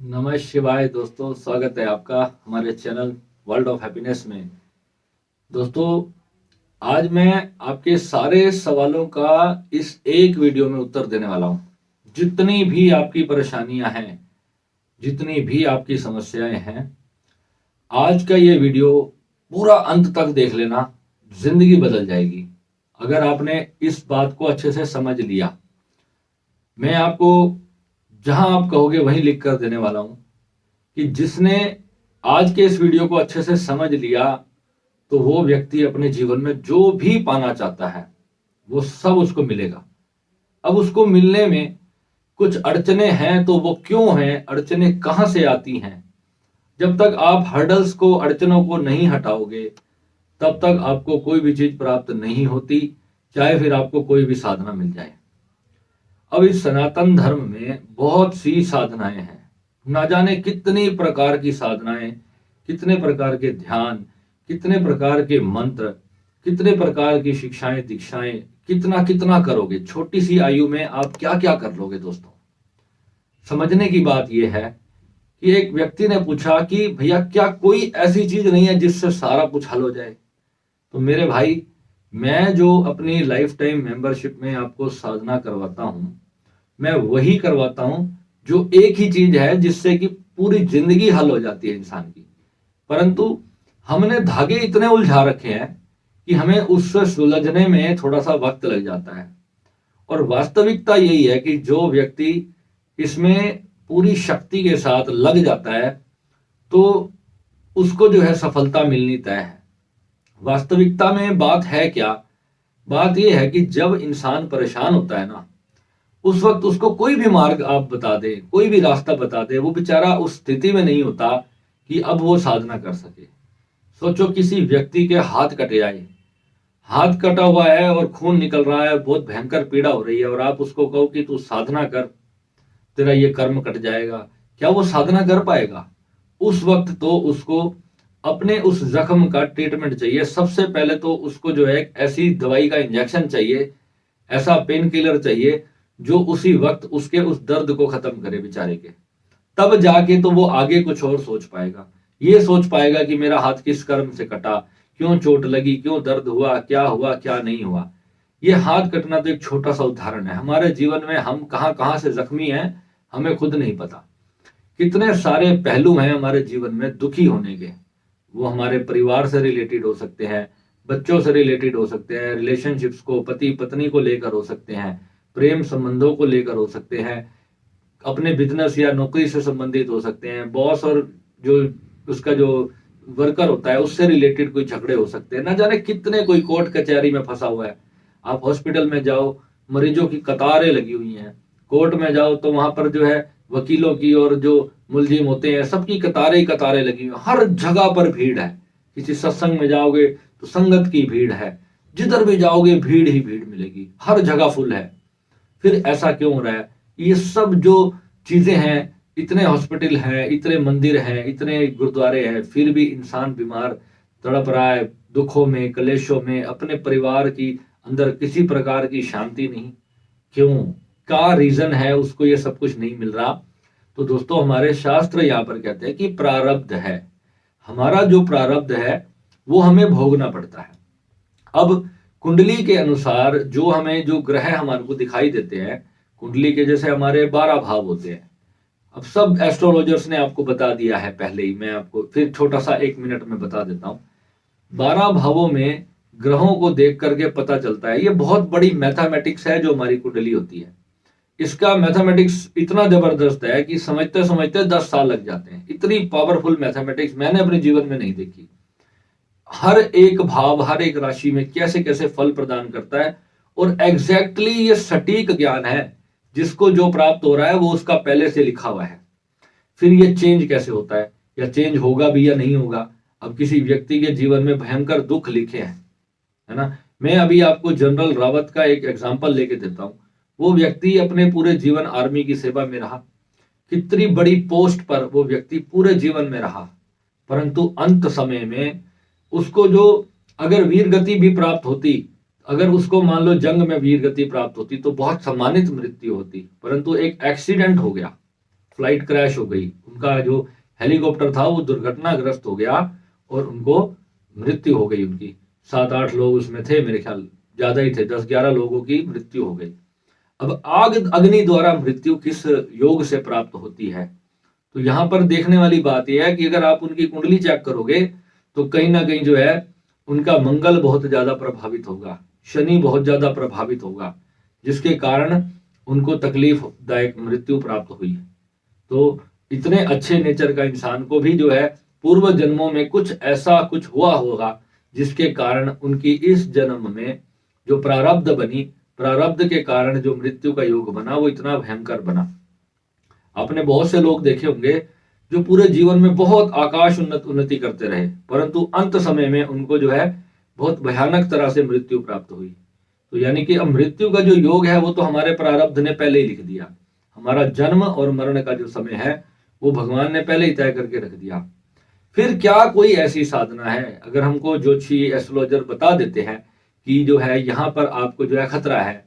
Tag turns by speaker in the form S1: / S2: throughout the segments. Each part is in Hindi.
S1: नमः शिवाय दोस्तों, स्वागत है आपका हमारे चैनल वर्ल्ड ऑफ हैप्पीनेस में। दोस्तों, आज मैं आपके सारे सवालों का इस एक वीडियो में उत्तर देने वाला हूं। जितनी भी आपकी परेशानियां हैं, जितनी भी आपकी समस्याएं हैं, आज का ये वीडियो पूरा अंत तक देख लेना, जिंदगी बदल जाएगी अगर आपने इस बात को अच्छे से समझ लिया। मैं आपको जहां आप कहोगे वहीं लिख कर देने वाला हूं कि जिसने आज के इस वीडियो को अच्छे से समझ लिया तो वो व्यक्ति अपने जीवन में जो भी पाना चाहता है वो सब उसको मिलेगा। अब उसको मिलने में कुछ अड़चने हैं, तो वो क्यों हैं, अड़चने कहां से आती हैं? जब तक आप हर्डल्स को, अड़चनों को नहीं हटाओगे, तब तक आपको कोई भी चीज प्राप्त नहीं होती, चाहे फिर आपको कोई भी साधना मिल जाए। अब इस सनातन धर्म में बहुत सी साधनाएं हैं, ना जाने कितनी प्रकार की साधनाएं, कितने प्रकार के ध्यान, कितने प्रकार के मंत्र, कितने प्रकार की शिक्षाएं, दीक्षाएं, कितना कितना करोगे। छोटी सी आयु में आप क्या क्या कर लोगे दोस्तों। समझने की बात यह है कि एक व्यक्ति ने पूछा कि भैया क्या कोई ऐसी चीज नहीं है जिससे सारा कुछ हल हो जाए? तो मेरे भाई, मैं जो अपनी लाइफ टाइम मेंबरशिप में आपको साधना करवाता हूं, मैं वही करवाता हूं जो एक ही चीज है जिससे कि पूरी जिंदगी हल हो जाती है इंसान की। परंतु हमने धागे इतने उलझा रखे हैं कि हमें उससे सुलझने में थोड़ा सा वक्त लग जाता है। और वास्तविकता यही है कि जो व्यक्ति इसमें पूरी शक्ति के साथ लग जाता है तो उसको जो है सफलता मिलनी तय है। वास्तविकता में बात है क्या? बात यह है कि जब इंसान परेशान होता है ना, उस वक्त उसको कोई भी मार्ग आप बता दे, कोई भी रास्ता बता दे, वो बेचारा उस स्थिति में नहीं होता कि अब वो साधना कर सके। सोचो किसी व्यक्ति के हाथ कट जाए, हाथ कटा हुआ है और खून निकल रहा है, बहुत भयंकर पीड़ा हो रही है, और आप उसको कहो कि तू साधना कर, तेरा ये कर्म कट जाएगा। क्या वो साधना कर पाएगा? उस वक्त तो उसको अपने उस जख्म का ट्रीटमेंट चाहिए। सबसे पहले तो उसको जो है एक ऐसी दवाई का इंजेक्शन चाहिए, ऐसा पेन किलर चाहिए जो उसी वक्त उसके उस दर्द को खत्म करे बेचारे के। तब जाके तो वो आगे कुछ और सोच पाएगा। ये सोच पाएगा कि मेरा हाथ किस कर्म से कटा, क्यों चोट लगी, क्यों दर्द हुआ, क्या नहीं हुआ। ये हाथ कटना तो एक छोटा सा उदाहरण है। हमारे जीवन में हम कहां कहां से जख्मी हैं, हमें खुद नहीं पता। कितने सारे पहलू हैं हमारे जीवन में दुखी होने के। वो हमारे परिवार से रिलेटेड हो सकते हैं, बच्चों से रिलेटेड हो सकते हैं, रिलेशनशिप्स को, पति पत्नी को लेकर हो सकते हैं, प्रेम संबंधों को लेकर हो सकते हैं, अपने बिजनेस या नौकरी से संबंधित हो सकते हैं, बॉस और जो उसका जो वर्कर होता है उससे रिलेटेड कोई झगड़े हो सकते हैं, ना जाने कितने, कोई कोर्ट कचहरी में फंसा हुआ है। आप हॉस्पिटल में जाओ, मरीजों की कतारें लगी हुई हैं। कोर्ट में जाओ तो वहां पर जो है वकीलों की और जो मुलजिम होते हैं सबकी कतारें ही कतारें लगी हुई, हर जगह पर भीड़ है। किसी सत्संग में जाओगे तो संगत की भीड़ है, जिधर भी जाओगे भीड़ ही भीड़ मिलेगी, हर जगह फुल है। फिर ऐसा क्यों हो रहा है? ये सब जो चीजें हैं, इतने हॉस्पिटल हैं, इतने मंदिर हैं, इतने गुरुद्वारे हैं, फिर भी इंसान बीमार तड़प रहा है, दुखों में, कलेशों में, अपने परिवार की अंदर किसी प्रकार की शांति नहीं। क्यों? का रीजन है उसको ये सब कुछ नहीं मिल रहा। तो दोस्तों, हमारे शास्त्र यहाँ पर कहते हैं कि प्रारब्ध है। हमारा जो प्रारब्ध है वो हमें भोगना पड़ता है। अब कुंडली के अनुसार जो हमें, जो ग्रह हमारे को दिखाई देते हैं, कुंडली के जैसे हमारे 12 भाव होते हैं। अब सब एस्ट्रोलॉजर्स ने आपको बता दिया है पहले ही, मैं आपको फिर छोटा सा 1 मिनट में बता देता हूं। 12 भावों में ग्रहों को देख करके पता चलता है। ये बहुत बड़ी मैथमेटिक्स है जो हमारी कुंडली होती है। इसका मैथमेटिक्स इतना जबरदस्त है कि समझते समझते 10 साल लग जाते हैं। इतनी पावरफुल मैथमेटिक्स मैंने अपने जीवन में नहीं देखी। हर एक भाव, हर एक राशि में कैसे कैसे फल प्रदान करता है, और एग्जैक्टली ये सटीक ज्ञान है। जिसको जो प्राप्त हो रहा है वो उसका पहले से लिखा हुआ है। फिर ये चेंज कैसे होता है, या चेंज होगा भी या नहीं होगा। अब किसी व्यक्ति के जीवन में भयंकर दुख लिखे हैं, है ना। मैं अभी आपको जनरल रावत का एक एग्जाम्पल लेके देता हूं। वो व्यक्ति अपने पूरे जीवन आर्मी की सेवा में रहा, कितनी बड़ी पोस्ट पर वो व्यक्ति पूरे जीवन में रहा, परंतु अंत समय में उसको जो, अगर वीर गति भी प्राप्त होती, अगर उसको मान लो जंग में वीर गति प्राप्त होती तो बहुत सम्मानित मृत्यु होती। परंतु एक एक्सीडेंट हो गया, फ्लाइट क्रैश हो गई, उनका जो हेलीकॉप्टर था वो दुर्घटनाग्रस्त हो गया और उनको मृत्यु हो गई उनकी। 7-8 लोग उसमें थे, मेरे ख्याल ज्यादा ही थे, 10-11 लोगों की मृत्यु हो गई। अब आग अग्नि द्वारा मृत्यु किस योग से प्राप्त होती है? तो यहाँ पर देखने वाली बात यह है कि अगर आप उनकी कुंडली चेक करोगे तो कहीं ना कहीं जो है उनका मंगल बहुत ज्यादा प्रभावित होगा, शनि बहुत ज्यादा प्रभावित होगा, जिसके कारण उनको तकलीफदायक मृत्यु प्राप्त हुई। तो इतने अच्छे नेचर का इंसान को भी जो है पूर्व जन्मों में कुछ ऐसा कुछ हुआ होगा जिसके कारण उनकी इस जन्म में जो प्रारब्ध बनी, प्रारब्ध के कारण जो मृत्यु का योग बना वो इतना भयंकर बना। आपने बहुत से लोग देखे होंगे जो पूरे जीवन में बहुत आकाश उन्नति करते रहे, परंतु अंत समय में उनको जो है बहुत भयानक तरह से मृत्यु प्राप्त हुई। तो यानी कि अब मृत्यु का जो योग है वो तो हमारे प्रारब्ध ने पहले ही लिख दिया। हमारा जन्म और मरण का जो समय है वो भगवान ने पहले ही तय करके रख दिया। फिर क्या कोई ऐसी साधना है? अगर हमको ज्योतिषी एस्ट्रोलॉजर बता देते हैं कि जो है यहाँ पर आपको जो है खतरा है,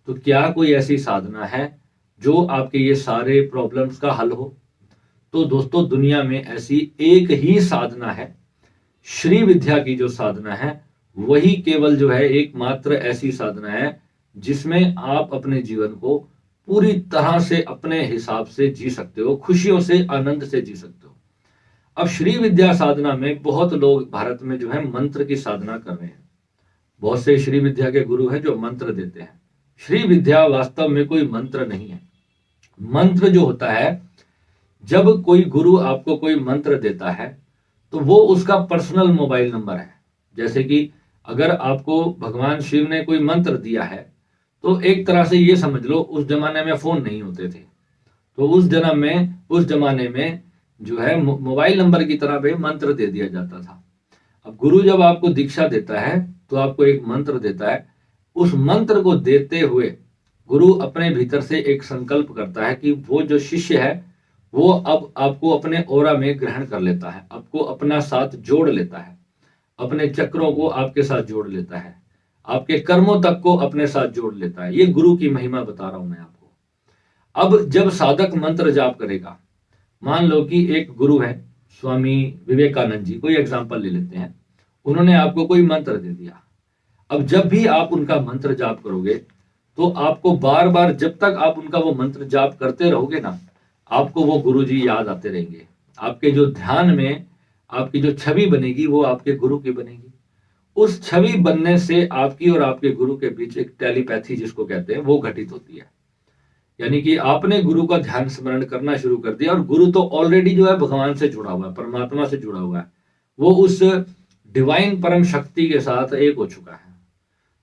S1: तो क्या कोई ऐसी साधना है जो आपके ये सारे प्रॉब्लम्स का हल हो? तो दोस्तों दुनिया में ऐसी एक ही साधना है, श्री विद्या की जो साधना है वही केवल जो है एकमात्र ऐसी साधना है जिसमें आप अपने जीवन को पूरी तरह से अपने हिसाब से जी सकते हो, खुशियों से आनंद से जी सकते हो। अब श्री विद्या साधना में बहुत लोग भारत में जो है मंत्र की साधना कर रहे हैं। बहुत से श्री विद्या के गुरु हैं जो मंत्र देते हैं। श्री विद्या वास्तव में कोई मंत्र नहीं है। मंत्र जो होता है, जब कोई गुरु आपको कोई मंत्र देता है तो वो उसका पर्सनल मोबाइल नंबर है। जैसे कि अगर आपको भगवान शिव ने कोई मंत्र दिया है तो एक तरह से ये समझ लो उस जमाने में फोन नहीं होते थे, तो उस जमाने में जो है मोबाइल नंबर की तरह पे मंत्र दे दिया जाता था। अब गुरु जब आपको दीक्षा देता है तो आपको एक मंत्र देता है। उस मंत्र को देते हुए गुरु अपने भीतर से एक संकल्प करता है कि वो जो शिष्य है वो अब आपको अपने ओरा में ग्रहण कर लेता है, आपको अपना साथ जोड़ लेता है, अपने चक्रों को आपके साथ जोड़ लेता है, आपके कर्मों तक को अपने साथ जोड़ लेता है। ये गुरु की महिमा बता रहा हूं मैं आपको। अब जब साधक मंत्र जाप करेगा, मान लो कि एक गुरु है स्वामी विवेकानंद जी, कोई एग्जाम्पल ले लेते हैं, उन्होंने आपको कोई मंत्र दे दिया। अब जब भी आप उनका मंत्र जाप करोगे तो आपको बार बार जब तक आप उनका वो मंत्र जाप करते रहोगे ना, आपको वो गुरु जी याद आते रहेंगे। आपके जो ध्यान में आपकी जो छवि बनेगी वो आपके गुरु की बनेगी। उस छवि बनने से आपकी और आपके गुरु के बीच एक टेलीपैथी जिसको कहते हैं वो घटित होती है। यानी कि आपने गुरु का ध्यान स्मरण करना शुरू कर दिया और गुरु तो ऑलरेडी जो है भगवान से जुड़ा हुआ है, परमात्मा से जुड़ा हुआ है, वो उस डिवाइन परम शक्ति के साथ एक हो चुका है।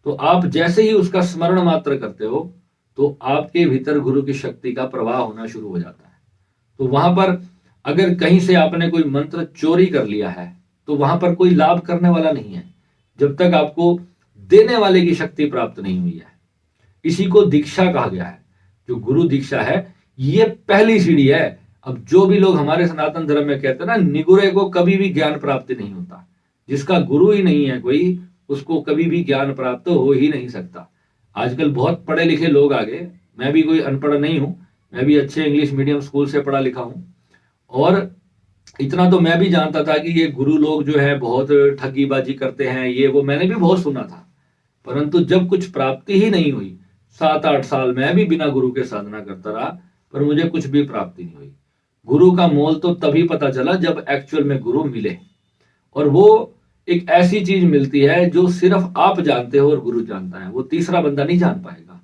S1: तो आप जैसे ही उसका स्मरण मात्र करते हो तो आपके भीतर गुरु की शक्ति का प्रवाह होना शुरू हो जाता है। तो वहां पर अगर कहीं से आपने कोई मंत्र चोरी कर लिया है तो वहां पर कोई लाभ करने वाला नहीं है जब तक आपको देने वाले की शक्ति प्राप्त नहीं हुई है। इसी को दीक्षा कहा गया है। जो गुरु दीक्षा है ये पहली सीढ़ी है। अब जो भी लोग हमारे सनातन धर्म में कहते हैं ना, निगुरे को कभी भी ज्ञान प्राप्ति नहीं होता। जिसका गुरु ही नहीं है कोई, उसको कभी भी ज्ञान प्राप्त हो ही नहीं सकता। आजकल बहुत पढ़े लिखे लोग आ गए, मैं भी कोई अनपढ़ नहीं हूं, मैं भी अच्छे इंग्लिश मीडियम स्कूल से पढ़ा लिखा हूं, और इतना तो मैं भी जानता था कि ये गुरु लोग जो है बहुत ठगीबाजी करते हैं, ये वो मैंने भी बहुत सुना था। परंतु जब कुछ प्राप्ति ही नहीं हुई, 7-8 साल मैं भी बिना गुरु के साधना करता रहा, पर मुझे कुछ भी प्राप्ति नहीं हुई। गुरु का मोल तो तभी पता चला जब एक्चुअल में गुरु मिले, और वो एक ऐसी चीज मिलती है जो सिर्फ आप जानते हो और गुरु जानता है, वो तीसरा बंदा नहीं जान पाएगा।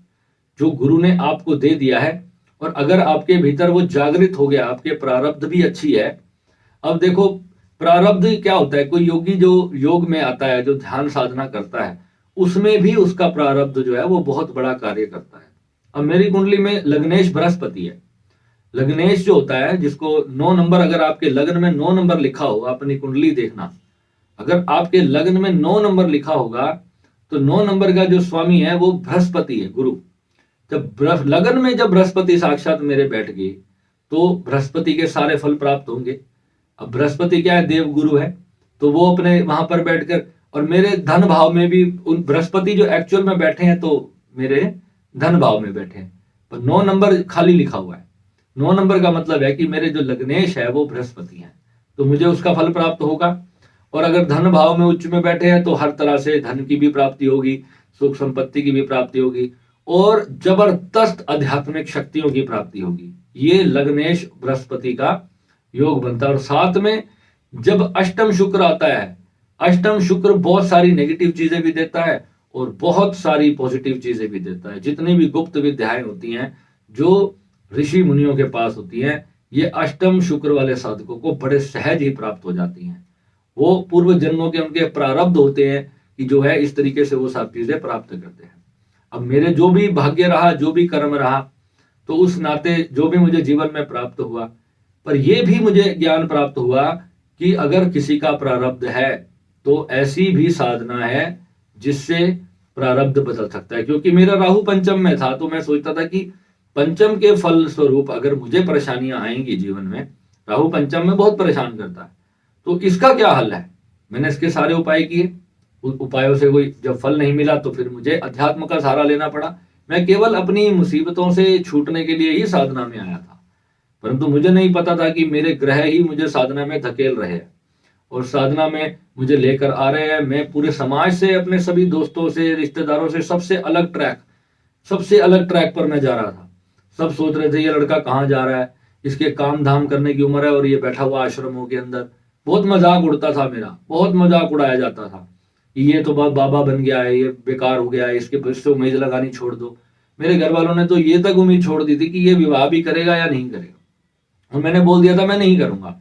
S1: जो गुरु ने आपको दे दिया है, और अगर आपके भीतर वो जागृत हो गया, आपके प्रारब्ध भी अच्छी है। अब देखो प्रारब्ध क्या होता है, कोई योगी जो योग में आता है, जो ध्यान साधना करता है, उसमें भी उसका प्रारब्ध जो है वो बहुत बड़ा कार्य करता है। अब मेरी कुंडली में लग्नेश बृहस्पति है। लग्नेश जो होता है, जिसको 9 नंबर, अगर आपके लग्न में 9 नंबर लिखा हो, अपनी कुंडली देखना, अगर आपके लग्न में 9 नंबर लिखा होगा तो 9 नंबर का जो स्वामी है वो बृहस्पति है, गुरु। जब लगन में जब बृहस्पति साक्षात मेरे बैठ गए तो बृहस्पति के सारे फल प्राप्त होंगे। अब बृहस्पति क्या है, देव गुरु है, तो वो अपने वहां पर बैठकर, और मेरे धन भाव में भी उन बृहस्पति जो एक्चुअल में बैठे हैं तो मेरे धन भाव में बैठे हैं, पर 9 नंबर खाली लिखा हुआ है। 9 नंबर का मतलब है कि मेरे जो लग्नेश है वो बृहस्पति है, तो मुझे उसका फल प्राप्त होगा। और अगर धन भाव में उच्च में बैठे हैं तो हर तरह से धन की भी प्राप्ति होगी, सुख संपत्ति की भी प्राप्ति होगी और जबरदस्त आध्यात्मिक शक्तियों की प्राप्ति होगी। ये लग्नेश बृहस्पति का योग बनता है। और साथ में जब अष्टम शुक्र आता है, अष्टम शुक्र बहुत सारी नेगेटिव चीजें भी देता है और बहुत सारी पॉजिटिव चीजें भी देता है। जितनी भी गुप्त विद्याएं होती हैं जो ऋषि मुनियों के पास होती हैं, ये अष्टम शुक्र वाले साधकों को बड़े सहज ही प्राप्त हो जाती हैं। वो पूर्व जन्मों के उनके प्रारब्ध होते हैं कि जो है इस तरीके से वो सब चीजें प्राप्त करते हैं। अब मेरे जो भी भाग्य रहा, जो भी कर्म रहा, तो उस नाते जो भी मुझे जीवन में प्राप्त हुआ, पर यह भी मुझे ज्ञान प्राप्त हुआ कि अगर किसी का प्रारब्ध है तो ऐसी भी साधना है जिससे प्रारब्ध बदल सकता है। क्योंकि मेरा राहु पंचम में था, तो मैं सोचता था कि पंचम के फल स्वरूप अगर मुझे परेशानियां आएंगी जीवन में, राहु पंचम में बहुत परेशान करता है, तो इसका क्या हल है। मैंने इसके सारे उपाय किए, उपायों से कोई जब फल नहीं मिला तो फिर मुझे अध्यात्म का सहारा लेना पड़ा। मैं केवल अपनी मुसीबतों से छूटने के लिए ही साधना में आया था, परंतु मुझे नहीं पता था कि मेरे ग्रह ही मुझे साधना में धकेल रहे हैं और साधना में मुझे लेकर आ रहे हैं। मैं पूरे समाज से, अपने सभी दोस्तों से, रिश्तेदारों से सबसे अलग ट्रैक पर मैं जा रहा था। सब सोच रहे थे ये लड़का कहाँ जा रहा है, इसके काम धाम करने की उम्र है और ये बैठा हुआ आश्रमों के अंदर। बहुत मजाक उड़ता था मेरा, बहुत मजाक उड़ाया जाता था कि ये तो बाबा बन गया है, ये बेकार हो गया है, इसके भविष्य से उम्मीद लगानी छोड़ दो। मेरे घर वालों ने तो ये तक उम्मीद छोड़ दी थी कि ये विवाह भी करेगा या नहीं करेगा, और मैंने बोल दिया था मैं नहीं करूंगा।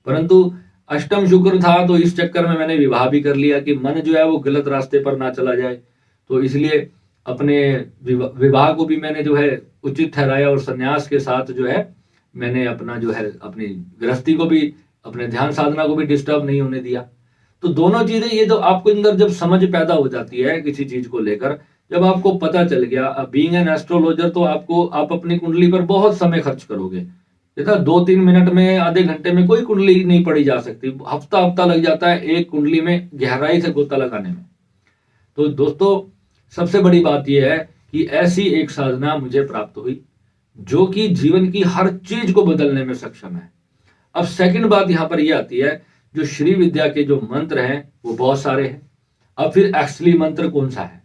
S1: परंतु अष्टम शुक्र था तो इस चक्कर में मैंने विवाह भी कर लिया कि मन जो है वो गलत रास्ते पर ना चला जाए। तो इसलिए अपने विवाह को भी मैंने जो है उचित ठहराया और संन्यास के साथ जो है मैंने अपना जो है अपनी गृहस्थी को भी, अपने ध्यान साधना को भी डिस्टर्ब नहीं होने दिया। तो दोनों चीजें, ये तो आपको अंदर जब समझ पैदा हो जाती है किसी चीज को लेकर, जब आपको पता चल गया, बीइंग एन एस्ट्रोलॉजर, तो आप अपनी कुंडली पर बहुत समय खर्च करोगे। देखा 2-3 मिनट में, आधे घंटे में कोई कुंडली नहीं पढ़ी जा सकती, हफ्ता लग जाता है एक कुंडली में गहराई से गोता लगाने में। तो दोस्तों सबसे बड़ी बात यह है कि ऐसी एक साधना मुझे प्राप्त हुई जो कि जीवन की हर चीज को बदलने में सक्षम है। अब सेकंड बात यहां पर यह आती है, जो श्री विद्या के जो मंत्र हैं वो बहुत सारे हैं। अब फिर असली मंत्र कौन सा है?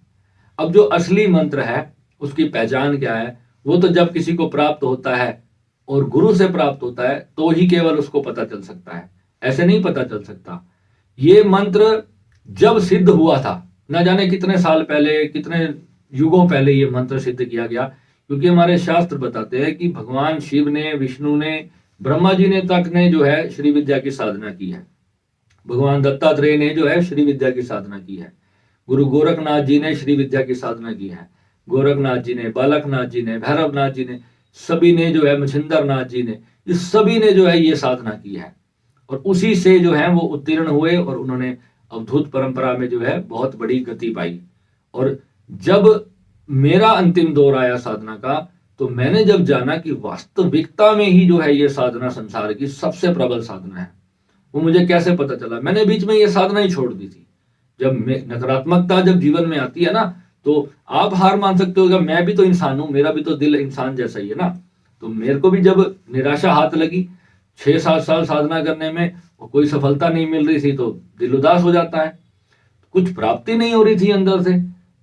S1: अब जो असली मंत्र है उसकी पहचान क्या है? वो तो जब किसी को प्राप्त होता है और गुरु से प्राप्त होता है तो ही केवल उसको पता चल सकता है, ऐसे नहीं पता चल सकता। ये मंत्र जब सिद्ध हुआ था, न जाने कितने साल पहले, कितने युगों पहले ये मंत्र सिद्ध किया गया, क्योंकि हमारे शास्त्र बताते हैं कि भगवान शिव ने, विष्णु ने, ब्रह्मा जी ने तक ने जो है श्री विद्या की साधना की है। भगवान दत्तात्रेय ने जो है श्री विद्या की साधना की है। गुरु गोरखनाथ जी ने श्री विद्या की साधना की है। गोरखनाथ जी ने, बालकनाथ जी ने, भैरवनाथ जी ने, सभी ने जो है, मछिंदर नाथ जी ने, इस सभी ने जो है ये साधना की है और उसी से जो है वो उत्तीर्ण हुए और उन्होंने अवधूत परंपरा में जो है बहुत बड़ी गति पाई। और जब मेरा अंतिम दौर आया साधना का, तो मैंने जब जाना कि वास्तविकता में ही जो है ये साधना संसार की सबसे प्रबल साधना है, वो मुझे कैसे पता चला? मैंने बीच में ये साधना ही छोड़ दी थी। जब नकारात्मकता जब जीवन में आती है ना, तो आप हार मान सकते हो कि मैं भी तो इंसान हूं, मेरा भी तो दिल इंसान जैसा ही है ना। तो मेरे को भी जब निराशा हाथ लगी 6-7 साल साधना करने में और कोई सफलता नहीं मिल रही थी, तो दिल उदास हो जाता है, कुछ प्राप्ति नहीं हो रही थी अंदर से।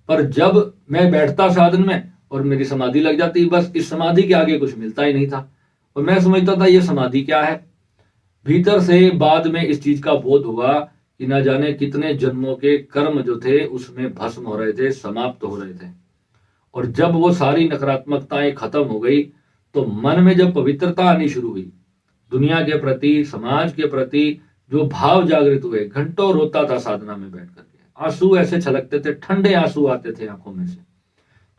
S1: पर जब मैं बैठता साधन में और मेरी समाधि लग जाती, बस इस समाधि के आगे कुछ मिलता ही नहीं था और मैं समझता था ये समाधि क्या है। भीतर से बाद में इस चीज का बोध हुआ कि ना जाने कितने जन्मों के कर्म जो थे उसमें भस्म हो रहे थे, समाप्त हो रहे थे। और जब वो सारी नकारात्मकताएं खत्म हो गई तो मन में जब पवित्रता आनी शुरू हुई, दुनिया के प्रति, समाज के प्रति जो भाव जागृत हुए, घंटों रोता था साधना में बैठ करके, आंसू ऐसे छलकते थे, ठंडे आंसू आते थे आंखों में से।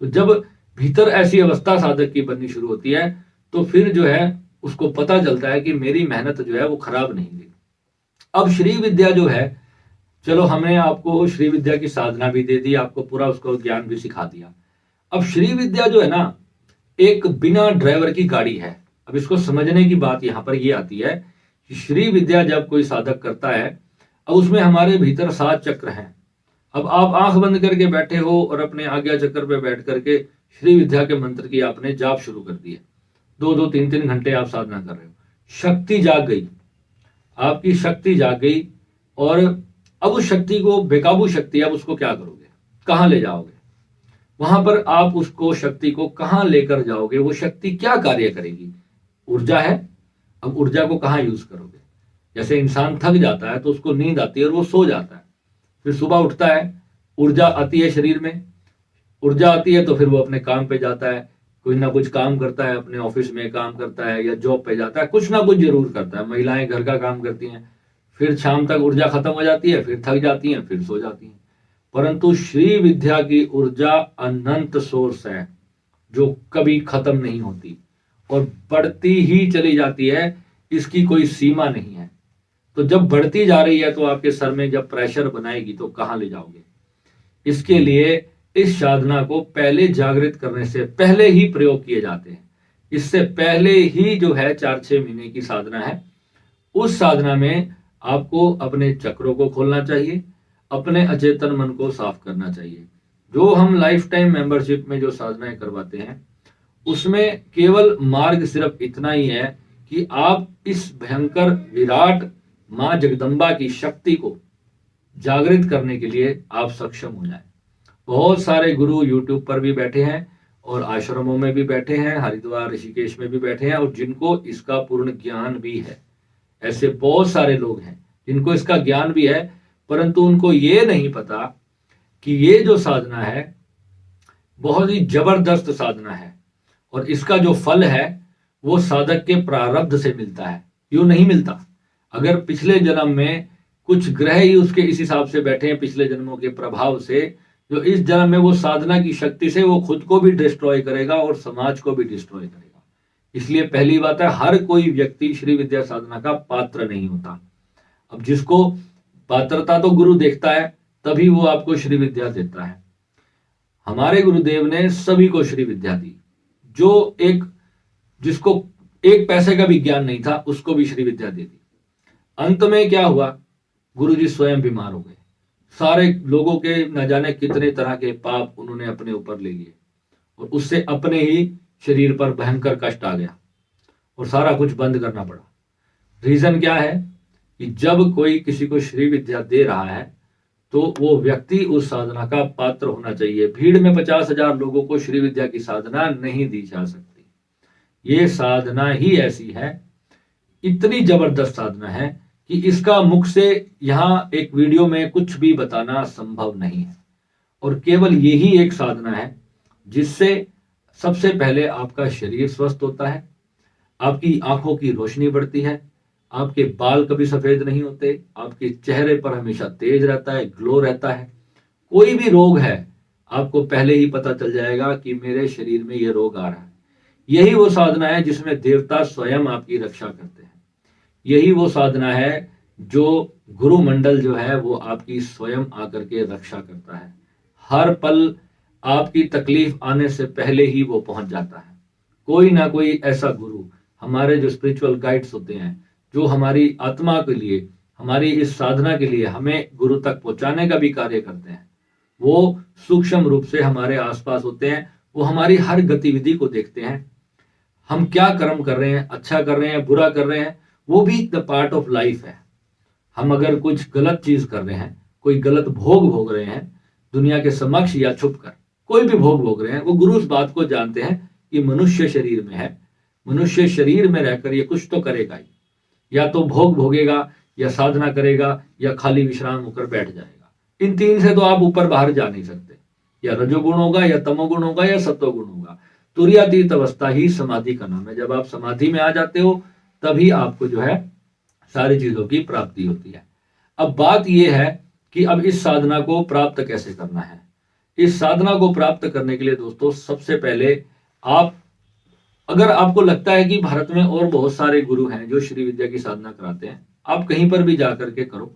S1: तो जब भीतर ऐसी अवस्था साधक की बननी शुरू होती है तो फिर जो है उसको पता चलता है कि मेरी मेहनत जो है वो खराब नहीं गई। अब श्री विद्या जो है, चलो हमने आपको श्री विद्या की साधना भी दे दी, आपको पूरा उसको ज्ञान भी सिखा दिया। अब श्री विद्या जो है ना, एक बिना ड्राइवर की गाड़ी है। अब इसको समझने की बात यहां पर ये आती है कि श्री विद्या जब कोई साधक करता है, अब उसमें हमारे भीतर 7 चक्र हैं। अब आप आंख बंद करके बैठे हो और अपने आज्ञा चक्र पे बैठ करके श्री विद्या के मंत्र की आपने जाप शुरू कर दी है, 2-2 3-3 घंटे आप साधना कर रहे हो, शक्ति जाग गई, आपकी शक्ति जाग गई, और अब उस शक्ति को, बेकाबू शक्ति, अब उसको क्या करोगे, कहाँ ले जाओगे? वहां पर आप उसको, शक्ति को कहाँ लेकर जाओगे? वो शक्ति क्या कार्य करेगी? ऊर्जा है, अब ऊर्जा को कहाँ यूज करोगे? जैसे इंसान थक जाता है तो उसको नींद आती है और वो सो जाता है, फिर सुबह उठता है, ऊर्जा आती है शरीर में, ऊर्जा आती है तो फिर वो अपने काम पे जाता है, कुछ ना कुछ काम करता है, अपने ऑफिस में काम करता है या जॉब पे जाता है, कुछ ना कुछ जरूर करता है। महिलाएं घर का काम करती हैं, फिर शाम तक ऊर्जा खत्म हो जाती है, फिर थक जाती हैं, फिर सो जाती हैं। परंतु श्री विद्या की ऊर्जा अनंत सोर्स है, जो कभी खत्म नहीं होती और बढ़ती ही चली जाती है, इसकी कोई सीमा नहीं है। तो जब बढ़ती जा रही है तो आपके सर में जब प्रेशर बनाएगी तो कहां ले जाओगे? इसके लिए इस साधना को पहले जागृत करने से पहले ही प्रयोग किए जाते हैं। इससे पहले ही जो है 4-6 महीने की साधना है, उस साधना में आपको अपने चक्रों को खोलना चाहिए, अपने अचेतन मन को साफ करना चाहिए। जो हम लाइफ टाइम मेंबरशिप में जो साधनाएं करवाते हैं, उसमें केवल मार्ग सिर्फ इतना ही है कि आप इस भयंकर विराट मां जगदम्बा की शक्ति को जागृत करने के लिए आप सक्षम हो जाए। बहुत सारे गुरु यूट्यूब पर भी बैठे हैं और आश्रमों में भी बैठे हैं, हरिद्वार ऋषिकेश में भी बैठे हैं, और जिनको इसका पूर्ण ज्ञान भी है। ऐसे बहुत सारे लोग हैं जिनको इसका ज्ञान भी है, परंतु उनको ये नहीं पता कि ये जो साधना है बहुत ही जबरदस्त साधना है, और इसका जो फल है वो साधक के प्रारब्ध से मिलता है, यूं नहीं मिलता। अगर पिछले जन्म में कुछ ग्रह ही उसके इस हिसाब से बैठे हैं, पिछले जन्मों के प्रभाव से, जो इस जन्म में वो साधना की शक्ति से वो खुद को भी डिस्ट्रॉय करेगा और समाज को भी डिस्ट्रॉय करेगा। इसलिए पहली बात है, हर कोई व्यक्ति श्री विद्या साधना का पात्र नहीं होता। अब जिसको पात्रता तो गुरु देखता है, तभी वो आपको श्री विद्या देता है। हमारे गुरुदेव ने सभी को श्री विद्या दी। जिसको एक पैसे का भी ज्ञान नहीं था, उसको भी श्री विद्या दे दी। अंत में क्या हुआ? गुरुजी स्वयं बीमार हो गए। सारे लोगों के न जाने कितने तरह के पाप उन्होंने अपने ऊपर ले लिए, और उससे अपने ही शरीर पर भयंकर कष्ट आ गया और सारा कुछ बंद करना पड़ा। रीजन क्या है कि जब कोई किसी को श्री विद्या दे रहा है तो वो व्यक्ति उस साधना का पात्र होना चाहिए। भीड़ में 50,000 लोगों को श्री विद्या की साधना नहीं दी जा सकती। ये साधना ही ऐसी है, इतनी जबरदस्त साधना है कि इसका मुख से यहाँ एक वीडियो में कुछ भी बताना संभव नहीं है। और केवल यही एक साधना है जिससे सबसे पहले आपका शरीर स्वस्थ होता है, आपकी आंखों की रोशनी बढ़ती है, आपके बाल कभी सफेद नहीं होते, आपके चेहरे पर हमेशा तेज रहता है, ग्लो रहता है। कोई भी रोग है आपको पहले ही पता चल जाएगा कि मेरे शरीर में ये रोग आ रहा है। यही वो साधना है जिसमें देवता स्वयं आपकी रक्षा करते हैं। यही वो साधना है जो गुरु मंडल जो है वो आपकी स्वयं आकर के रक्षा करता है। हर पल आपकी तकलीफ आने से पहले ही वो पहुंच जाता है। कोई ना कोई ऐसा गुरु, हमारे जो स्पिरिचुअल गाइड्स होते हैं, जो हमारी आत्मा के लिए, हमारी इस साधना के लिए हमें गुरु तक पहुंचाने का भी कार्य करते हैं, वो सूक्ष्म रूप से हमारे आसपास होते हैं। वो हमारी हर गतिविधि को देखते हैं, हम क्या कर्म कर रहे हैं, अच्छा कर रहे हैं, बुरा कर रहे हैं, वो भी द पार्ट ऑफ लाइफ है। हम अगर कुछ गलत चीज कर रहे हैं, कोई गलत भोग भोग रहे हैं दुनिया के समक्ष या छुप कर, कोई भी भोग भोग रहे हैं, वो गुरु इस बात को जानते हैं कि मनुष्य शरीर में है, मनुष्य शरीर में रहकर ये कुछ तो करेगा ही, या तो भोग भोगेगा, या साधना करेगा, या खाली विश्राम होकर बैठ जाएगा। इन तीन से तो आप ऊपर बाहर जा नहीं सकते। या रजोगुण होगा, या तमोगुण होगा, या सत्वगुण होगा। तुरीयातीत अवस्था ही समाधि का नाम है। जब आप समाधि में आ जाते हो तभी आपको जो है सारी चीजों की प्राप्ति होती है। अब बात यह है कि अब इस साधना को प्राप्त कैसे करना है। इस साधना को प्राप्त करने के लिए दोस्तों, सबसे पहले आप, अगर आपको लगता है कि भारत में और बहुत सारे गुरु हैं जो श्री विद्या की साधना कराते हैं, आप कहीं पर भी जाकर के करो।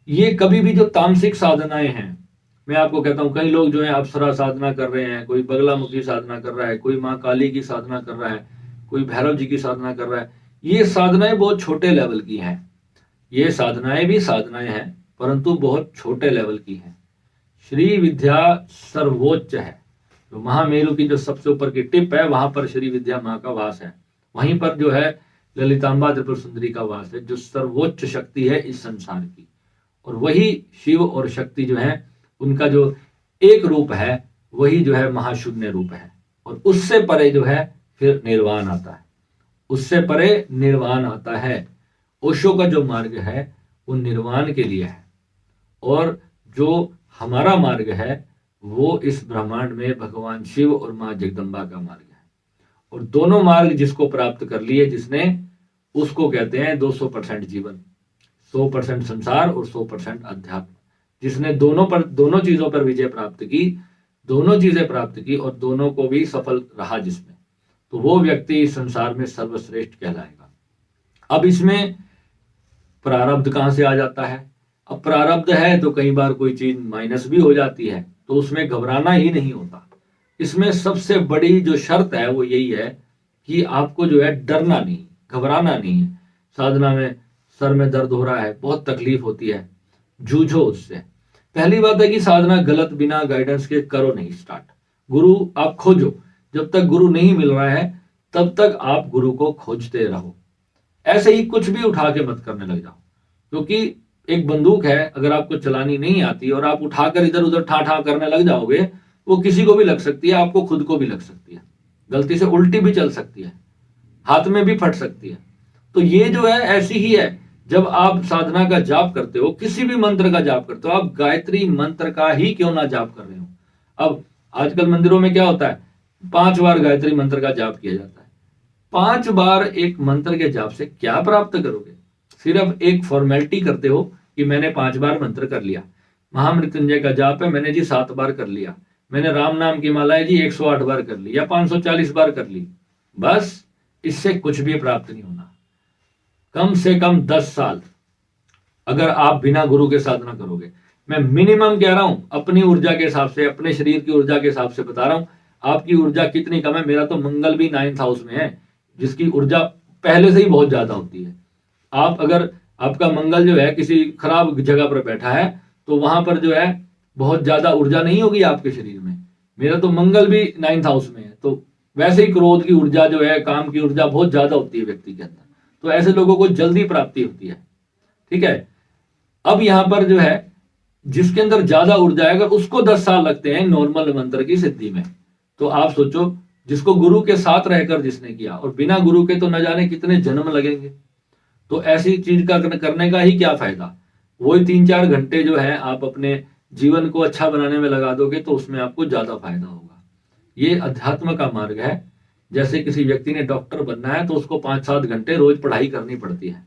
S1: ये कभी भी जो तामसिक साधनाएं हैं, मैं आपको कहता हूं, कई लोग जो है अप्सरा साधना कर रहे हैं, कोई बगलामुखी साधना कर रहा है, कोई माँ काली की साधना कर रहा है, कोई भैरव जी की साधना कर रहा है। ये साधनाएं बहुत छोटे लेवल की हैं। ये साधनाएं भी साधनाएं हैं, परंतु बहुत छोटे लेवल की हैं। श्री विद्या सर्वोच्च है। तो महामेरु की जो सबसे ऊपर की टिप है, वहां पर श्री विद्या माँ का वास है। वहीं पर जो है ललितांबा त्रिपुर सुंदरी का वास है, जो सर्वोच्च शक्ति है इस संसार की। और वही शिव और शक्ति जो है उनका जो एक रूप है वही जो है महाशून्य रूप है। और उससे परे जो है फिर निर्वाण आता है, उससे परे निर्वाण आता है। ओशो का जो मार्ग है वो निर्वाण के लिए है, और जो हमारा मार्ग है वो इस ब्रह्मांड में भगवान शिव और माँ जगदम्बा का मार्ग है। और दोनों मार्ग जिसको प्राप्त कर लिए जिसने, उसको कहते हैं 200% जीवन, 100% संसार और 100% अध्यात्म। जिसने दोनों चीजों पर विजय प्राप्त की, दोनों चीजें प्राप्त की और दोनों को भी सफल रहा जिसमें, तो वो व्यक्ति इस संसार में सर्वश्रेष्ठ कहलाएगा। अब इसमें प्रारब्ध कहां से आ जाता है? अब प्रारब्ध है तो कई बार कोई चीज माइनस भी हो जाती है, तो उसमें घबराना ही नहीं होता। इसमें सबसे बड़ी जो शर्त है वो यही है कि आपको जो है डरना नहीं, घबराना नहीं है। साधना में सर में दर्द हो रहा है, बहुत तकलीफ होती है, जूझो उससे। पहली बात है कि साधना गलत बिना गाइडेंस के करो नहीं स्टार्ट। गुरु आप खोजो, जब तक गुरु नहीं मिल रहा है तब तक आप गुरु को खोजते रहो। ऐसे ही कुछ भी उठा के मत करने लग जाओ, क्योंकि एक बंदूक है, अगर आपको चलानी नहीं आती और आप उठाकर इधर उधर ठा ठा करने लग जाओगे, वो किसी को भी लग सकती है, आपको खुद को भी लग सकती है, गलती से उल्टी भी चल सकती है, हाथ में भी फट सकती है। तो ये जो है ऐसी ही है। जब आप साधना का जाप करते हो, किसी भी मंत्र का जाप करते हो, आप गायत्री मंत्र का ही क्यों ना जाप कर रहे हो। अब आजकल मंदिरों में क्या होता है, 5 बार गायत्री मंत्र का जाप किया जाता है। 5 बार एक मंत्र के जाप से क्या प्राप्त करोगे? सिर्फ एक फॉर्मेलिटी करते हो कि मैंने 5 बार मंत्र कर लिया। महामृत्युंजय का जाप है, मैंने जी 7 बार कर लिया। मैंने राम नाम की माला है जी 108 बार कर ली या 540 बार कर ली। बस इससे कुछ भी प्राप्त नहीं होना। कम से कम 10 साल अगर आप बिना गुरु के साधना करोगे, मैं मिनिमम कह रहा हूं, अपनी ऊर्जा के हिसाब से, अपने शरीर की ऊर्जा के हिसाब से बता रहा हूं, आपकी ऊर्जा कितनी कम है। मेरा तो मंगल भी 9th हाउस में है, जिसकी ऊर्जा पहले से ही बहुत ज्यादा होती है। आप अगर, आपका मंगल जो है किसी खराब जगह पर बैठा है तो वहां पर जो है बहुत ज्यादा ऊर्जा नहीं होगी आपके शरीर में। मेरा तो मंगल भी 9th हाउस में है, तो वैसे ही क्रोध की ऊर्जा जो है, काम की ऊर्जा बहुत ज्यादा होती है व्यक्ति के अंदर, तो ऐसे लोगों को जल्दी प्राप्ति होती है। ठीक है। अब यहां पर जो है जिसके अंदर ज्यादा ऊर्जा है, अगर उसको 10 साल लगते हैं नॉर्मल मंत्र की सिद्धि में, तो आप सोचो जिसको गुरु के साथ रहकर जिसने किया, और बिना गुरु के तो न जाने कितने जन्म लगेंगे। तो ऐसी चीज का करने का ही क्या फायदा। वही 3-4 घंटे जो है आप अपने जीवन को अच्छा बनाने में लगा दोगे तो उसमें आपको ज्यादा फायदा होगा। ये अध्यात्म का मार्ग है। जैसे किसी व्यक्ति ने डॉक्टर बनना है तो उसको 5-7 घंटे रोज पढ़ाई करनी पड़ती है,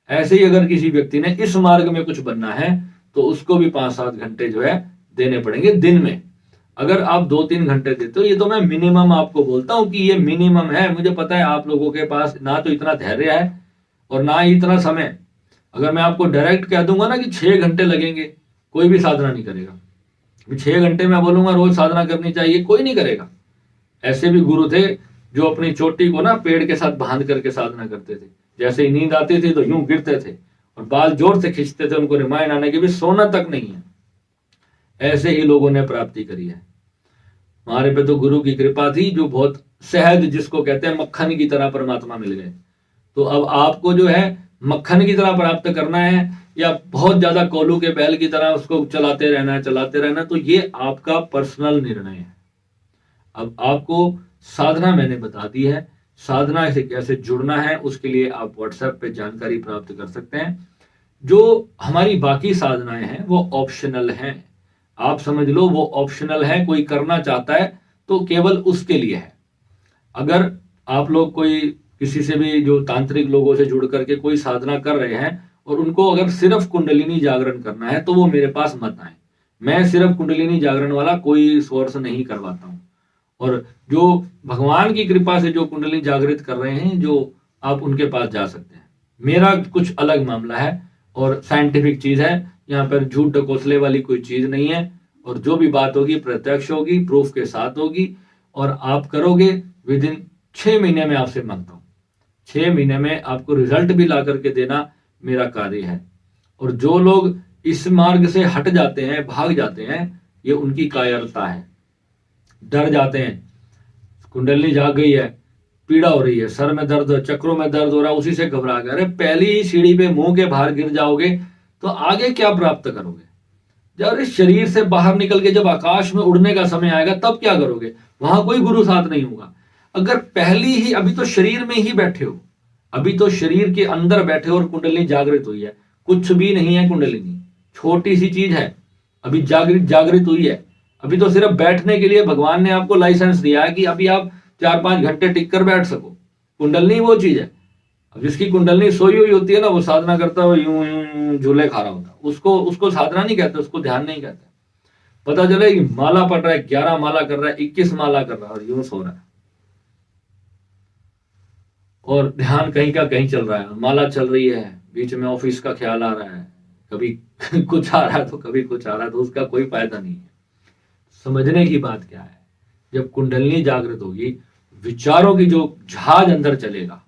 S1: ऐसे ही अगर किसी व्यक्ति ने इस मार्ग में कुछ बनना है तो उसको भी 5-7 घंटे जो है देने पड़ेंगे दिन में। अगर आप 2-3 घंटे देते हो, ये तो मैं मिनिमम आपको बोलता हूं कि ये मिनिमम है। मुझे पता है आप लोगों के पास ना तो इतना धैर्य है और ना ही इतना समय। अगर मैं आपको डायरेक्ट कह दूंगा ना कि 6 घंटे लगेंगे, कोई भी साधना नहीं करेगा। 6 घंटे मैं बोलूंगा रोज साधना करनी चाहिए, कोई नहीं करेगा। ऐसे भी गुरु थे जो अपनी चोटी को ना पेड़ के साथ बांध करके साधना करते थे, जैसे ही नींद आती थी तो यूं गिरते थे और बाल जोर से खींचते थे, उनको रिमाइंड आने की भी सोना तक नहीं है। ऐसे ही लोगों ने प्राप्ति करी है। हमारे पे तो गुरु की कृपा थी, जो बहुत सहज, जिसको कहते हैं मक्खन की तरह परमात्मा मिल गए। तो अब आपको जो है मक्खन की तरह प्राप्त करना है या बहुत ज्यादा कोलू के बैल की तरह उसको चलाते रहना, तो ये आपका पर्सनल निर्णय है। अब आपको साधना मैंने बता दी है, साधना से कैसे जुड़ना है उसके लिए आप व्हाट्सएप पे जानकारी प्राप्त कर सकते हैं। जो हमारी बाकी साधनाएं हैं वो ऑप्शनल हैं, आप समझ लो वो ऑप्शनल है। कोई करना चाहता है तो केवल उसके लिए है। अगर आप लोग कोई किसी से भी, जो तांत्रिक लोगों से जुड़ करके कोई साधना कर रहे हैं और उनको अगर सिर्फ कुंडलिनी जागरण करना है तो वो मेरे पास मत आए। मैं सिर्फ कुंडलिनी जागरण वाला कोई सोर्स नहीं करवाता हूं। और जो भगवान की कृपा से जो कुंडली जागृत कर रहे हैं, जो आप उनके पास जा सकते हैं। मेरा कुछ अलग मामला है और साइंटिफिक चीज है, यहाँ पर झूठ ढकोसले वाली कोई चीज नहीं है। और जो भी बात होगी प्रत्यक्ष होगी, प्रूफ के साथ होगी, और आप करोगे विद इन 6 महीने में। आपसे मांगता हूं 6 महीने में आपको रिजल्ट भी ला करके देना मेरा कार्य है। और जो लोग इस मार्ग से हट जाते हैं, भाग जाते हैं, ये उनकी कायरता है। डर जाते हैं, कुंडली जाग गई है पीड़ा हो रही है, सर में दर्द, चक्रों में दर्द हो रहा है, उसी से घबरा गए। अरे पहली ही सीढ़ी पे मुंह के बाहर गिर जाओगे तो आगे क्या प्राप्त करोगे? जब इस शरीर से बाहर निकल के जब आकाश में उड़ने का समय आएगा तब क्या करोगे? वहां कोई गुरु साथ नहीं होगा। अगर पहली ही, अभी तो शरीर में ही बैठे हो, अभी तो शरीर के अंदर बैठे हो और कुंडलिनी जागृत हुई है, कुछ भी नहीं है कुंडलिनी, छोटी सी चीज है, अभी जागृत हुई है। अभी तो सिर्फ बैठने के लिए भगवान ने आपको लाइसेंस दिया है कि अभी आप 4-5 घंटे टिक कर बैठ सको। कुंडलिनी वो चीज है। अब जिसकी कुंडलिनी सोई हुई होती है ना, वो साधना करता है, यूं यूं झूले खा रहा होता है, उसको साधना नहीं कहते, उसको ध्यान नहीं कहते। पता चले कि माला पढ़ रहा है, 11 माला कर रहा है, 21 माला कर रहा है और यूं सो रहा है, और ध्यान कहीं का कहीं चल रहा है, माला चल रही है, बीच में ऑफिस का ख्याल आ रहा है, कभी कुछ आ रहा है तो कभी कुछ आ रहा है, तो उसका कोई फायदा नहीं है। समझने की बात क्या है, जब कुंडलिनी जागृत होगी, विचारों की जो जहाज अंदर चलेगा,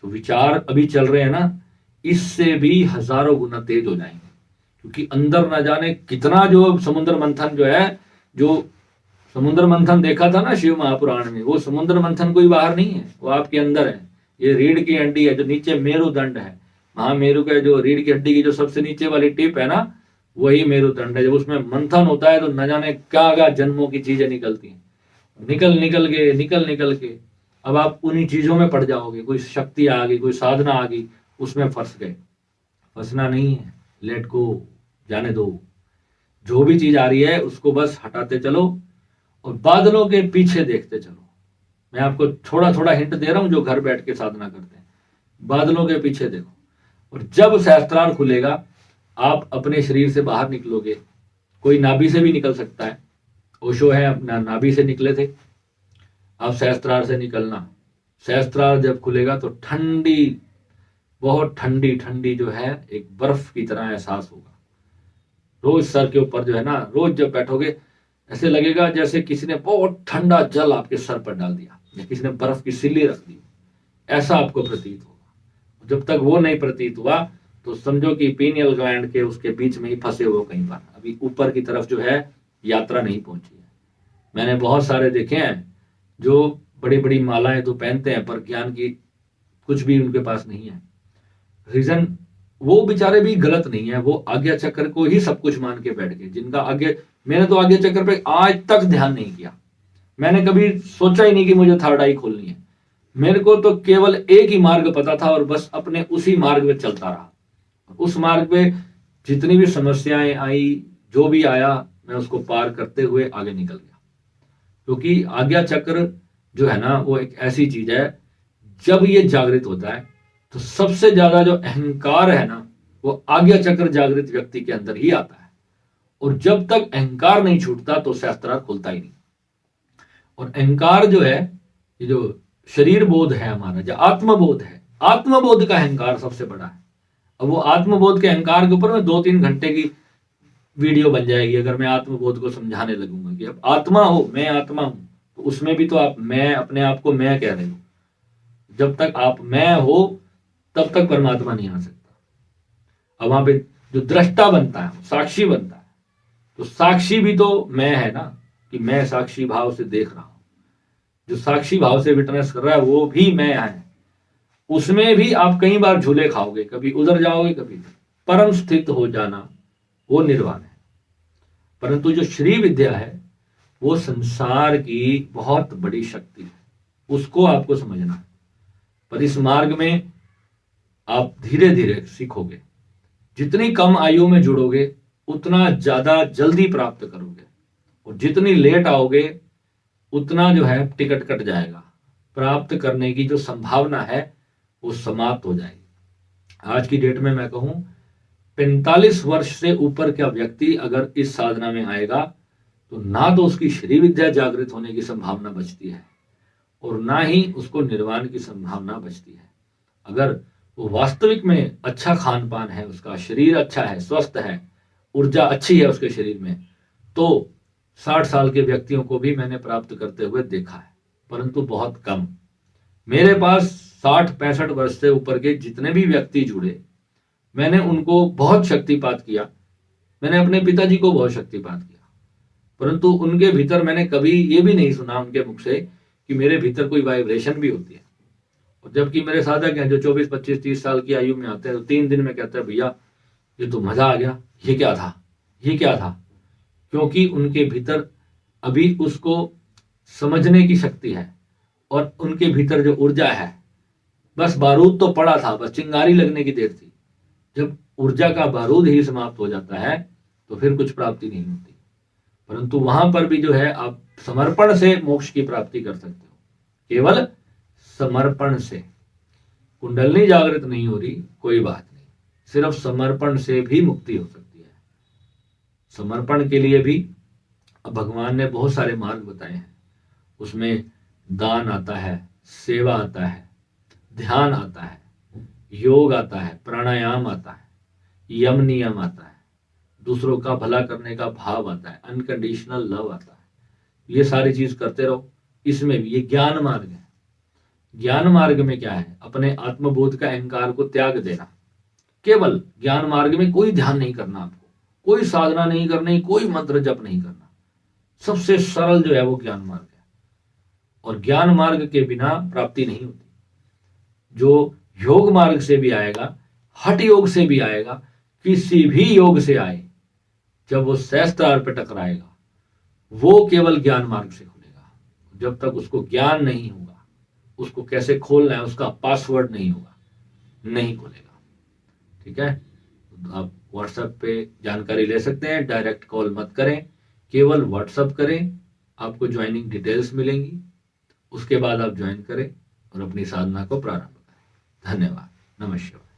S1: जो विचार अभी चल रहे हैं ना, इससे भी हजारों गुना तेज हो जाएंगे। क्योंकि अंदर ना जाने कितना जो समुद्र मंथन जो है, जो समुद्र मंथन देखा था ना शिव महापुराण में, वो समुद्र मंथन कोई बाहर नहीं है, वो आपके अंदर है। ये रीढ़ की हड्डी है, जो नीचे मेरुदंड है, महामेरु का जो रीढ़ की हड्डी की जो सबसे नीचे वाली टिप है ना, वही मेरुदंड है। जब उसमें मंथन होता है तो न जाने क्या जन्मों की चीजें निकलती हैं, निकल के अब आप उन्हीं चीजों में पड़ जाओगे। कोई शक्ति आ गई, कोई साधना आ गई, उसमें फंस गए। फंसना नहीं है, लेट गो, जाने दो। जो भी चीज आ रही है उसको बस हटाते चलो और बादलों के पीछे देखते चलो। मैं आपको थोड़ा थोड़ा हिंट दे रहा हूं, जो घर बैठ के साधना करते हैं, बादलों के पीछे देखो। और जब सहस्त्रार खुलेगा, आप अपने शरीर से बाहर निकलोगे। कोई नाभि से भी निकल सकता है, ओशो है अपना नाभि से निकले थे, आप सहस्त्रार से निकलना। सहस्त्रार जब खुलेगा तो ठंडी, बहुत ठंडी ठंडी जो है, एक बर्फ की तरह एहसास होगा। रोज सर के ऊपर जो है ना, रोज जब बैठोगे ऐसे लगेगा जैसे किसी ने बहुत ठंडा जल आपके सर पर डाल दिया या किसी ने बर्फ की सिल्ली रख दी, ऐसा आपको प्रतीत होगा। जब तक वो नहीं प्रतीत हुआ तो समझो कि पीनियल ग्लैंड के उसके बीच में ही फंसे हुए कहीं पर, अभी ऊपर की तरफ जो है यात्रा नहीं पहुंची है। मैंने बहुत सारे देखे हैं जो बड़ी बड़ी मालाएं तो पहनते हैं पर ज्ञान की कुछ भी उनके पास नहीं है। रीजन, वो बेचारे भी गलत नहीं है, वो आज्ञा चक्र को ही सब कुछ मान के बैठ गए। जिनका आगे, मैंने तो आज्ञा चक्र पे आज तक ध्यान नहीं किया, मैंने कभी सोचा ही नहीं कि मुझे थर्ड आई खोलनी है। मेरे को तो केवल एक ही मार्ग पता था और बस अपने उसी मार्ग में चलता रहा। उस मार्ग पे जितनी भी समस्याएं आई, जो भी आया, मैं उसको पार करते हुए आगे निकल गया। क्योंकि आज्ञा चक्र जो है ना, वो एक ऐसी चीज है, जब ये जागृत होता है तो सबसे ज्यादा जो अहंकार है ना, वो आज्ञा चक्र जागृत व्यक्ति के अंदर ही आता है। और जब तक अहंकार नहीं छूटता तो सहस्त्रार खुलता ही नहीं। और अहंकार जो है, ये जो शरीर बोध है हमारा, जो आत्मबोध है, आत्मबोध का अहंकार सबसे बड़ा है। अब वो आत्मबोध के अहंकार के ऊपर में 2-3 घंटे की वीडियो बन जाएगी अगर मैं आत्मबोध को समझाने लगूंगा कि अब आत्मा हो, मैं आत्मा हूं, तो उसमें भी तो आप मैं, अपने आप को मैं कह रहे हो। जब तक आप मैं हो तब तक परमात्मा नहीं आ सकता। अब वहां पे जो दृष्टा बनता है, साक्षी बनता है, तो साक्षी भी तो मैं है ना, कि मैं साक्षी भाव से देख रहा हूं। जो साक्षी भाव से विटनेस कर रहा है वो भी मैं है। उसमें भी आप कई बार झूले खाओगे, कभी उधर जाओगे, कभी परम स्थित हो जाना, वो निर्वाण है। परंतु जो श्री विद्या है वो संसार की बहुत बड़ी शक्ति है, उसको आपको समझना है। पर इस मार्ग में आप धीरे धीरे सीखोगे। जितनी कम आयु में जुड़ोगे उतना ज्यादा जल्दी प्राप्त करोगे, और जितनी लेट आओगे उतना जो है टिकट कट जाएगा, प्राप्त करने की जो संभावना है वो समाप्त हो जाएगी। आज की डेट में मैं कहूं 45 वर्ष से ऊपर का व्यक्ति अगर इस साधना में आएगा तो ना तो उसकी श्री विद्या जागृत होने की संभावना बचती है और ना ही उसको निर्वाण की संभावना बचती है। अगर वो वास्तविक में अच्छा खान पान है, उसका शरीर अच्छा है, स्वस्थ है, ऊर्जा अच्छी है उसके शरीर में, तो 60 साल के व्यक्तियों को भी मैंने प्राप्त करते हुए देखा है, परंतु बहुत कम। मेरे पास 60-65 वर्ष से ऊपर के जितने भी व्यक्ति जुड़े, मैंने उनको बहुत शक्तिपात किया। मैंने अपने पिताजी को बहुत शक्तिपात किया, परंतु उनके भीतर मैंने कभी ये भी नहीं सुना उनके मुख से कि मेरे भीतर कोई वाइब्रेशन भी होती है। और जबकि मेरे साधक हैं जो 24, 25, 30 साल की आयु में आते हैं तो 3 दिन में कहते हैं भैया ये तो मजा आ गया, ये क्या था, ये क्या था। क्योंकि उनके भीतर अभी उसको समझने की शक्ति है और उनके भीतर जो ऊर्जा है, बस बारूद तो पड़ा था, बस चिंगारी लगने की देर थी। जब ऊर्जा का बारूद ही समाप्त हो जाता है तो फिर कुछ प्राप्ति नहीं होती। परंतु वहां पर भी जो है आप समर्पण से मोक्ष की प्राप्ति कर सकते हो, केवल समर्पण से। कुंडलनी जागृत नहीं हो रही, कोई बात नहीं, सिर्फ समर्पण से भी मुक्ति हो सकती है। समर्पण के लिए भी अब भगवान ने बहुत सारे मार्ग बताए हैं। उसमें दान आता है, सेवा आता है, ध्यान आता है, योग आता है, प्राणायाम आता है, यम नियम आता है, दूसरों का भला करने का भाव आता है, अनकंडीशनल लव आता है। ये सारी चीज करते रहो। इसमें भी ये ज्ञान मार्ग है। ज्ञान मार्ग में क्या है? अपने आत्मबोध का अहंकार को त्याग देना। केवल ज्ञान मार्ग में कोई ध्यान नहीं करना, आपको कोई साधना नहीं करनी, कोई मंत्र जप नहीं करना। सबसे सरल जो है वो ज्ञान मार्ग है। और ज्ञान मार्ग के बिना प्राप्ति नहीं होती। जो योग मार्ग से भी आएगा, हठ योग से भी आएगा, किसी भी योग से आए, जब वो सहस्त्रार पे टकराएगा वो केवल ज्ञान मार्ग से खुलेगा। जब तक उसको ज्ञान नहीं होगा, उसको कैसे खोलना है, उसका पासवर्ड नहीं होगा, नहीं खुलेगा। ठीक है, तो आप व्हाट्सएप पे जानकारी ले सकते हैं। डायरेक्ट कॉल मत करें, केवल व्हाट्सएप करें, आपको ज्वाइनिंग डिटेल्स मिलेंगी। उसके बाद आप ज्वाइन करें और अपनी साधना को प्रारंभ करें। धन्यवाद। नमस्कार।